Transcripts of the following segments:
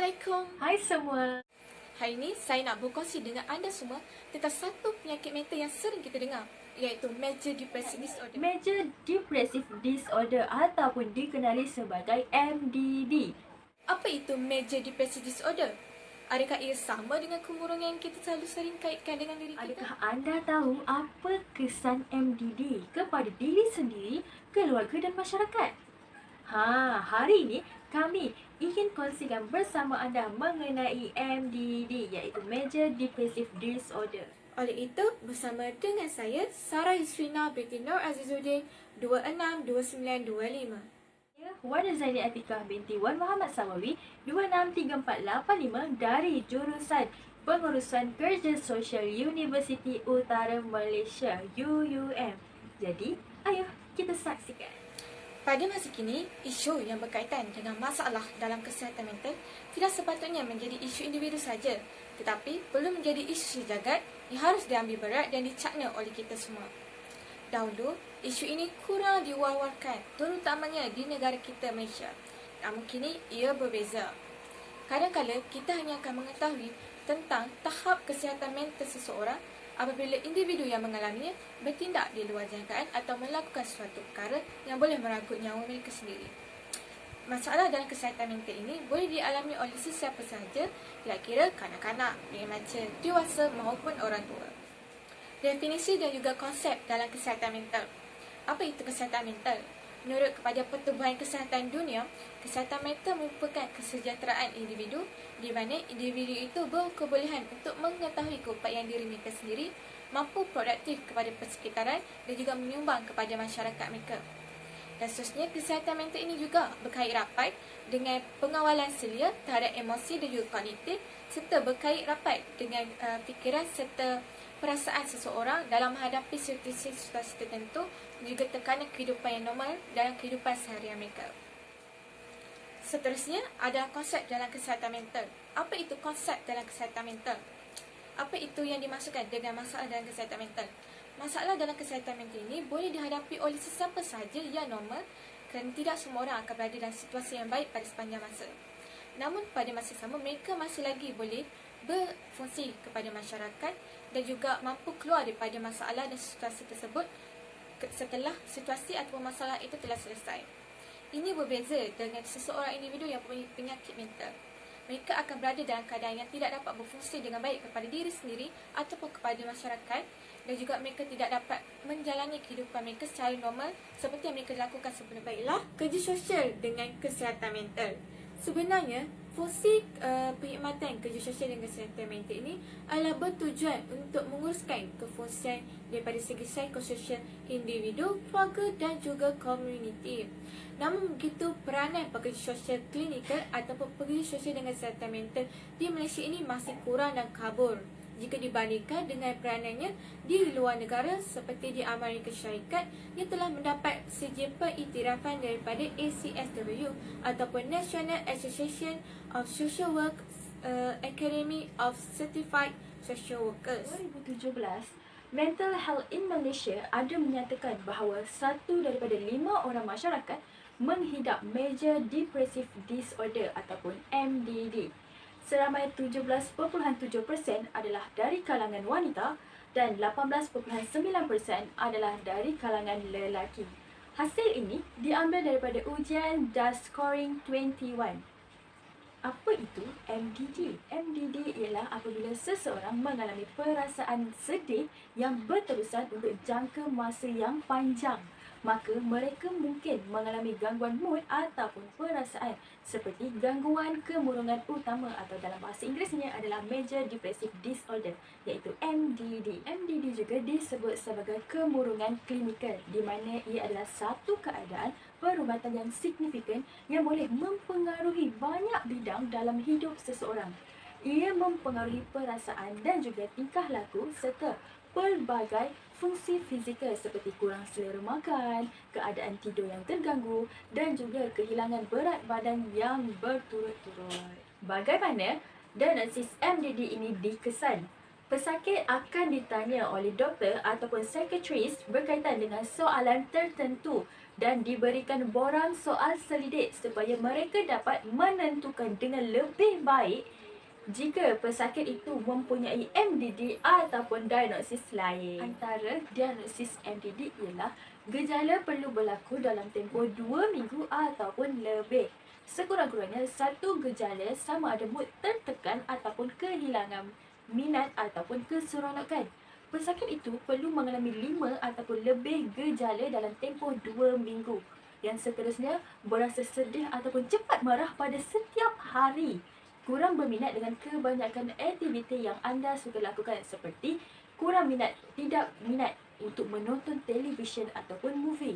Assalamualaikum. Hai semua. Hari ini saya nak berkongsi dengan anda semua tentang satu penyakit mental yang sering kita dengar, iaitu Major Depressive Disorder. Major Depressive Disorder ataupun dikenali sebagai MDD. Apa itu Major Depressive Disorder? Adakah ia sama dengan kemurungan yang kita selalu sering kaitkan dengan diri kita? Adakah anda tahu apa kesan MDD kepada diri sendiri, keluarga dan masyarakat? Hari ini kami ingin kongsikan bersama anda mengenai MDD, iaitu Major Depressive Disorder. Oleh itu, bersama dengan saya, Sarah Yusrina binti Nur Azizuddin, 262925. Wan Zaini Atikah binti Wan Muhammad Samawi, 263485 dari jurusan Pengurusan Kerja Sosial Universiti Utara Malaysia UUM. Jadi, ayo kita saksikan. Pada masa kini, isu yang berkaitan dengan masalah dalam kesihatan mental tidak sepatutnya menjadi isu individu saja, tetapi perlu menjadi isu sejagat yang harus diambil berat dan dicakna oleh kita semua. Dahulu, isu ini kurang diwar-warkan, terutamanya di negara kita Malaysia. Namun kini, ia berbeza. Kadang-kadang kita hanya akan mengetahui tentang tahap kesihatan mental seseorang apabila individu yang mengalaminya bertindak di luar jangkaan atau melakukan suatu perkara yang boleh merangkut nyawa mereka sendiri. Masalah dalam kesihatan mental ini boleh dialami oleh sesiapa sahaja, tidak kira kanak-kanak, remaja, dewasa maupun orang tua. Definisi dan juga konsep dalam kesihatan mental. Apa itu kesihatan mental? Menurut kepada Pertubuhan Kesihatan Dunia, kesihatan mental merupakan kesejahteraan individu di mana individu itu berkebolehan untuk mengetahui keupayaan diri mereka sendiri, mampu produktif kepada persekitaran dan juga menyumbang kepada masyarakat mereka. Dan seterusnya, kesihatan mental ini juga berkait rapat dengan pengawalan selia terhadap emosi dan juga kognitif serta berkait rapat dengan fikiran serta perasaan seseorang dalam menghadapi situasi tertentu dan juga tekanan kehidupan yang normal dalam kehidupan seharian mereka. Seterusnya adalah konsep dalam kesihatan mental. Apa itu konsep dalam kesihatan mental? Apa itu yang dimaksudkan dengan masalah dalam kesihatan mental? Masalah dalam kesihatan mental ini boleh dihadapi oleh sesiapa sahaja yang normal kerana tidak semua orang akan berada dalam situasi yang baik pada sepanjang masa. Namun pada masa sama mereka masih lagi boleh berfungsi kepada masyarakat dan juga mampu keluar daripada masalah dan situasi tersebut setelah situasi atau masalah itu telah selesai. Ini berbeza dengan seseorang individu yang mempunyai penyakit mental. Mereka akan berada dalam keadaan yang tidak dapat berfungsi dengan baik kepada diri sendiri ataupun kepada masyarakat dan juga mereka tidak dapat menjalani kehidupan mereka secara normal seperti yang mereka lakukan sebelum. Baiklah, kerja sosial dengan kesihatan mental. Sebenarnya, fungsi perkhidmatan kerja sosial dan kesihatan mental ini adalah bertujuan untuk menguruskan kefungsian daripada segi psikososial individu, keluarga dan juga komuniti. Namun begitu, peranan pekerja sosial klinikal ataupun pekerja sosial dengan kesihatan mental di Malaysia ini masih kurang dan kabur jika dibandingkan dengan peranannya di luar negara seperti di Amerika Syarikat yang telah mendapat seji pengiktirafan daripada ACSW ataupun National Association of Social Work Academy of Certified Social Workers. 2017, Mental Health in Malaysia ada menyatakan bahawa 1 daripada 5 orang masyarakat menghidap Major Depressive Disorder ataupun MDD. Seramai 17.7% adalah dari kalangan wanita dan 18.9% adalah dari kalangan lelaki. Hasil ini diambil daripada ujian DAS Scoring 21. Apa itu MDD? MDD ialah apabila seseorang mengalami perasaan sedih yang berterusan untuk jangka masa yang panjang. Maka mereka mungkin mengalami gangguan mood ataupun perasaan seperti gangguan kemurungan utama atau dalam bahasa Inggerisnya adalah Major Depressive Disorder, iaitu MDD. MDD juga disebut sebagai kemurungan klinikal di mana ia adalah satu keadaan perubatan yang signifikan yang boleh mempengaruhi banyak bidang dalam hidup seseorang. Ia mempengaruhi perasaan dan juga tingkah laku serta pelbagai fungsi fizikal seperti kurang selera makan, keadaan tidur yang terganggu dan juga kehilangan berat badan yang berturut-turut. Bagaimana diagnosis MDD ini dikesan? Pesakit akan ditanya oleh doktor ataupun psikiatris berkaitan dengan soalan tertentu dan diberikan borang soal selidik supaya mereka dapat menentukan dengan lebih baik jika pesakit itu mempunyai MDD ataupun diagnosis lain. Antara diagnosis MDD ialah gejala perlu berlaku dalam tempoh 2 minggu ataupun lebih. Sekurang-kurangnya satu gejala sama ada mood tertekan ataupun kehilangan minat ataupun keseronokan. Pesakit itu perlu mengalami 5 ataupun lebih gejala dalam tempoh 2 minggu. Yang seterusnya, berasa sedih ataupun cepat marah pada setiap hari. Kurang berminat dengan kebanyakan aktiviti yang anda suka lakukan seperti tidak minat untuk menonton televisyen ataupun movie.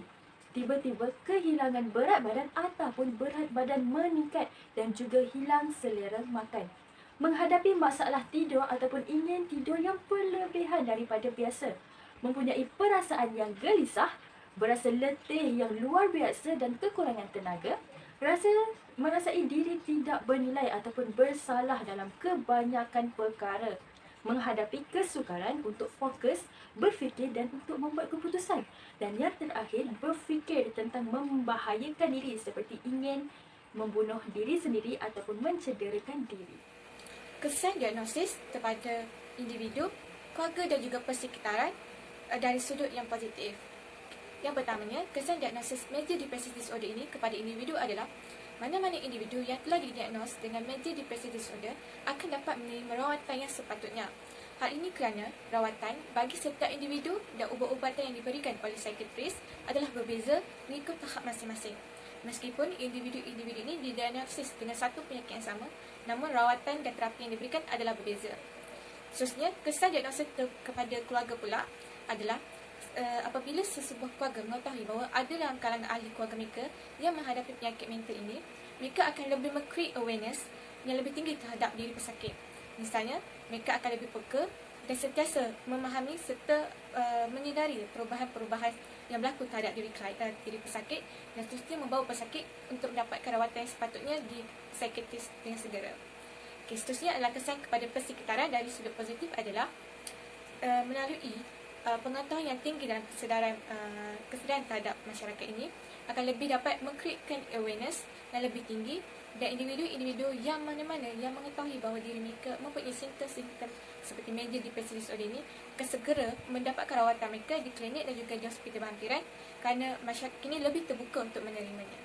Tiba-tiba kehilangan berat badan ataupun berat badan meningkat dan juga hilang selera makan. Menghadapi masalah tidur ataupun ingin tidur yang berlebihan daripada biasa. Mempunyai perasaan yang gelisah, berasa letih yang luar biasa dan kekurangan tenaga. Merasai diri tidak bernilai ataupun bersalah dalam kebanyakan perkara. Menghadapi kesukaran untuk fokus, berfikir dan untuk membuat keputusan. Dan yang terakhir, berfikir tentang membahayakan diri seperti ingin membunuh diri sendiri ataupun mencederakan diri. Kesan diagnosis kepada individu, keluarga dan juga persekitaran dari sudut yang positif. Yang pertamanya, kesan diagnosis Major Depressive Disorder ini kepada individu adalah mana-mana individu yang telah didiagnos dengan Major Depressive Disorder akan dapat menerima rawatan yang sepatutnya. Hal ini kerana rawatan bagi setiap individu dan ubat-ubatan yang diberikan oleh psikiatris adalah berbeza mengikut tahap masing-masing. Meskipun individu-individu ini didiagnosis dengan satu penyakit yang sama, namun rawatan dan terapi yang diberikan adalah berbeza. Seterusnya, kesan diagnosis kepada keluarga pula adalah apabila sesebuah keluarga mengetahui bahawa ada dalam kalangan ahli keluarga mereka yang menghadapi penyakit mental ini, mereka akan lebih create awareness yang lebih tinggi terhadap diri pesakit. Misalnya, mereka akan lebih peka dan sentiasa memahami serta menyedari perubahan-perubahan yang berlaku terhadap diri pesakit dan seterusnya membawa pesakit untuk mendapatkan rawatan yang sepatutnya di psikiatris dengan segera. Seterusnya adalah kesan kepada persekitaran dari sudut positif adalah melalui pengetahuan yang tinggi dalam kesedaran terhadap masyarakat ini akan lebih dapat mengcreatekan awareness yang lebih tinggi dan individu-individu yang mana-mana yang mengetahui bahawa diri mereka mempunyai simptom-simptom seperti Major Depressive Disorder ini akan segera mendapatkan rawatan mereka di klinik dan juga di hospital berhampiran kerana masyarakat ini lebih terbuka untuk menerimanya.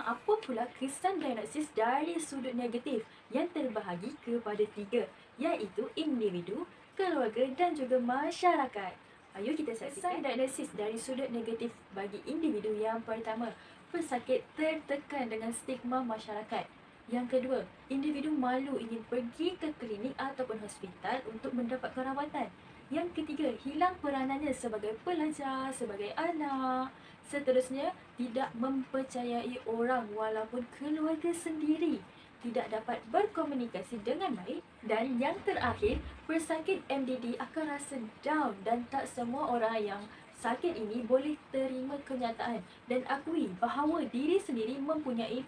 Apa pula kesan diagnosis dari sudut negatif yang terbahagi kepada 3, iaitu individu, keluarga dan juga masyarakat. Ayo kita saksikan diagnosis dari sudut negatif bagi individu. Yang pertama, pesakit tertekan dengan stigma masyarakat. Yang kedua, individu malu ingin pergi ke klinik ataupun hospital untuk mendapatkan rawatan. Yang ketiga, hilang peranannya sebagai pelajar, sebagai anak. Seterusnya, tidak mempercayai orang walaupun keluarga sendiri. Tidak dapat berkomunikasi dengan baik. Dan yang terakhir, pesakit MDD akan rasa down dan tak semua orang yang sakit ini boleh terima kenyataan dan akui bahawa diri sendiri mempunyai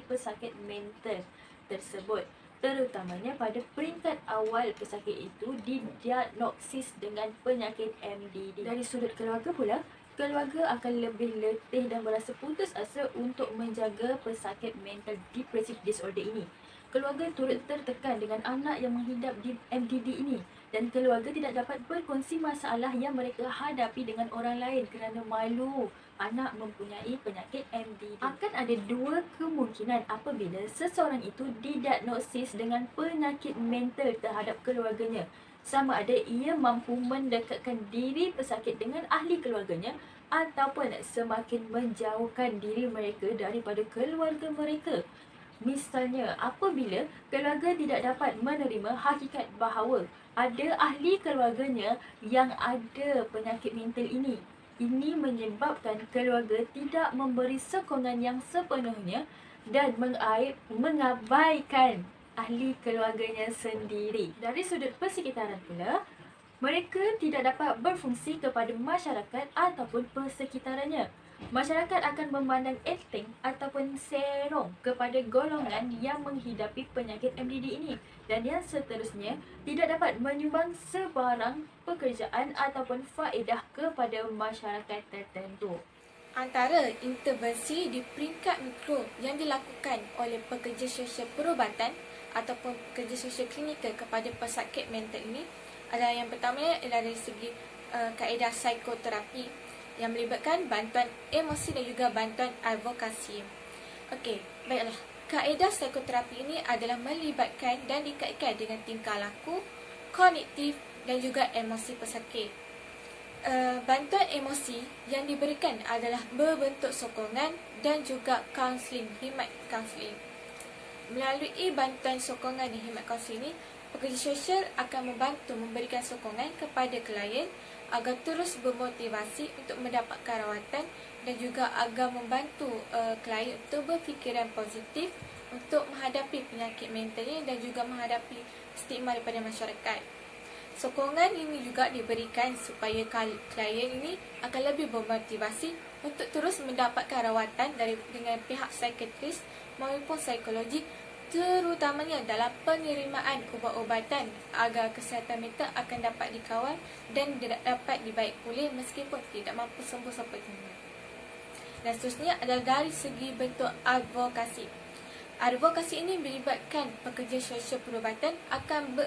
pesakit mental tersebut. Terutamanya pada peringkat awal pesakit itu didiagnosis dengan penyakit MDD. Dari sudut keluarga pula, keluarga akan lebih letih dan berasa putus asa untuk menjaga pesakit mental depressive disorder ini. Keluarga turut tertekan dengan anak yang menghidap di MDD ini dan keluarga tidak dapat berkongsi masalah yang mereka hadapi dengan orang lain kerana malu anak mempunyai penyakit MDD. Akan ada 2 kemungkinan apabila seseorang itu didiagnosis dengan penyakit mental terhadap keluarganya. Sama ada ia mampu mendekatkan diri pesakit dengan ahli keluarganya ataupun semakin menjauhkan diri mereka daripada keluarga mereka. Misalnya, apabila keluarga tidak dapat menerima hakikat bahawa ada ahli keluarganya yang ada penyakit mental ini. Ini menyebabkan keluarga tidak memberi sokongan yang sepenuhnya dan mengabaikan ahli keluarganya sendiri. Dari sudut persekitaran pula, mereka tidak dapat berfungsi kepada masyarakat ataupun persekitarannya. Masyarakat akan memandang enteng ataupun serong kepada golongan yang menghidapi penyakit MDD ini dan yang seterusnya tidak dapat menyumbang sebarang pekerjaan ataupun faedah kepada masyarakat tertentu. Antara intervensi di peringkat mikro yang dilakukan oleh pekerja sosial perubatan ataupun pekerja sosial klinikal kepada pesakit mental ini adalah yang pertamanya ialah dari segi kaedah psikoterapi yang melibatkan bantuan emosi dan juga bantuan advokasi. Okey, baiklah. Kaedah psikoterapi ini adalah melibatkan dan dikaitkan dengan tingkah laku, kognitif dan juga emosi pesakit. Bantuan emosi yang diberikan adalah berbentuk sokongan dan juga kaunseling, khidmat kaunseling. Melalui bantuan sokongan dan khidmat kaunseling ini, pekerja sosial akan membantu memberikan sokongan kepada klien agar terus bermotivasi untuk mendapatkan rawatan dan juga agar membantu klien untuk berfikiran positif untuk menghadapi penyakit mentalnya dan juga menghadapi stigma daripada masyarakat. Sokongan ini juga diberikan supaya klien ini akan lebih bermotivasi untuk terus mendapatkan rawatan dengan pihak psikiatris maupun psikologi, terutamanya dalam penerimaan ubat-ubatan agar kesihatan mental akan dapat dikawal dan dapat dibaik pulih meskipun tidak mampu sembuh sepenuhnya. Dan seterusnya adalah dari segi bentuk advokasi. Advokasi ini melibatkan pekerja sosial perubatan akan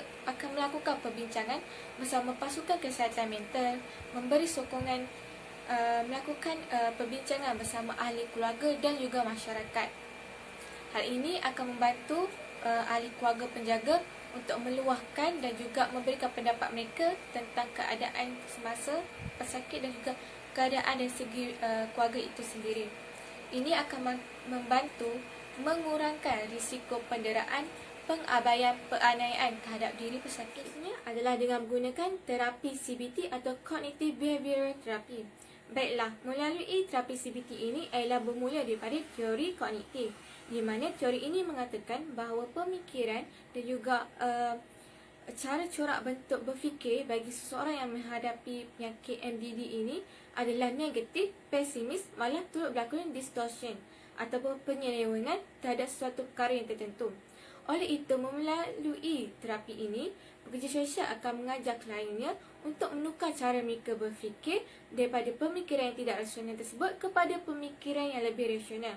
melakukan perbincangan bersama pasukan kesihatan mental, memberi sokongan, melakukan perbincangan bersama ahli keluarga dan juga masyarakat. Hal ini akan membantu ahli keluarga penjaga untuk meluahkan dan juga memberikan pendapat mereka tentang keadaan semasa pesakit dan juga keadaan dari segi keluarga itu sendiri. Ini akan membantu mengurangkan risiko penderaan, pengabaian, penganiayaan terhadap diri pesakitnya adalah dengan menggunakan terapi CBT atau Cognitive Behavioral Therapy. Baiklah, melalui terapi CBT ini ialah bermula daripada teori kognitif, di mana teori ini mengatakan bahawa pemikiran dan juga cara corak bentuk berfikir bagi seseorang yang menghadapi penyakit MDD ini adalah negatif, pesimis, malah turut berlaku distortion ataupun penyelewengan terhadap suatu perkara yang tertentu. Oleh itu, melalui terapi ini, pekerja sosial akan mengajar kliennya untuk menukar cara mereka berfikir daripada pemikiran yang tidak rasional tersebut kepada pemikiran yang lebih rasional.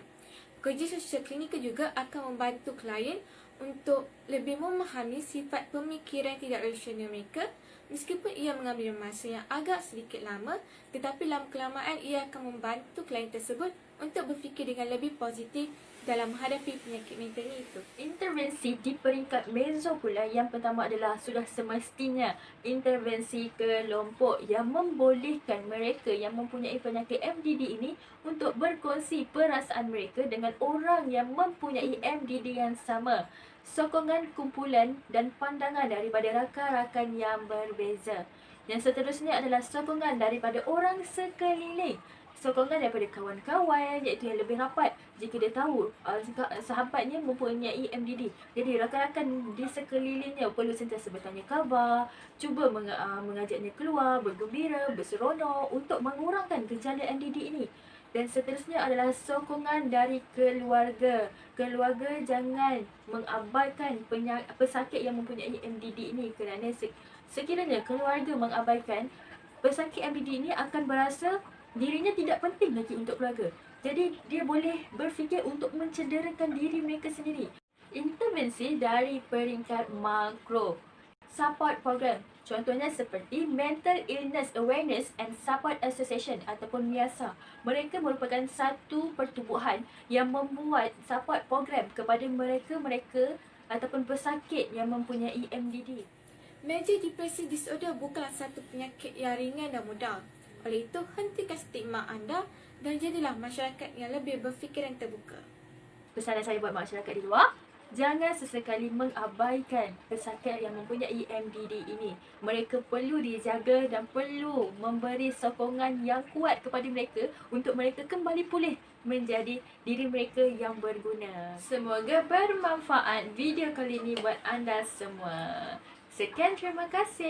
Pekerja sosial klinikal juga akan membantu klien untuk lebih memahami sifat pemikiran yang tidak rasional mereka. Meskipun ia mengambil masa yang agak sedikit lama, tetapi lama kelamaan ia akan membantu klien tersebut untuk berfikir dengan lebih positif dalam menghadapi penyakit mental itu. Intervensi di peringkat mezo pula, yang pertama adalah sudah semestinya intervensi kelompok yang membolehkan mereka yang mempunyai penyakit MDD ini untuk berkongsi perasaan mereka dengan orang yang mempunyai MDD yang sama. Sokongan kumpulan dan pandangan daripada rakan-rakan yang berbeza. Yang seterusnya adalah sokongan daripada orang sekeliling. Sokongan daripada kawan-kawan, iaitu yang lebih rapat jika dia tahu sahabatnya mempunyai MDD. Jadi rakan-rakan di sekelilingnya perlu sentiasa bertanya khabar, cuba mengajaknya keluar, bergembira, berseronok untuk mengurangkan gejala MDD ini. Dan seterusnya adalah sokongan dari keluarga. Keluarga jangan mengabaikan pesakit yang mempunyai MDD ini, kerana sekiranya keluarga mengabaikan, pesakit MDD ini akan berasa dirinya tidak penting lagi untuk keluarga. Jadi dia boleh berfikir untuk mencederakan diri mereka sendiri. Intervensi dari peringkat makro. Support program. Contohnya seperti Mental Illness Awareness and Support Association ataupun MIASA. Mereka merupakan satu pertubuhan yang membuat support program kepada mereka ataupun pesakit yang mempunyai MDD. Major Depressive Disorder bukanlah satu penyakit yang ringan dan mudah. Oleh itu, hentikan stigma anda dan jadilah masyarakat yang lebih berfikiran terbuka. Pesanan saya buat masyarakat di luar, jangan sesekali mengabaikan pesakit yang mempunyai MDD ini. Mereka perlu dijaga dan perlu memberi sokongan yang kuat kepada mereka untuk mereka kembali pulih menjadi diri mereka yang berguna. Semoga bermanfaat video kali ini buat anda semua. Sekian, terima kasih.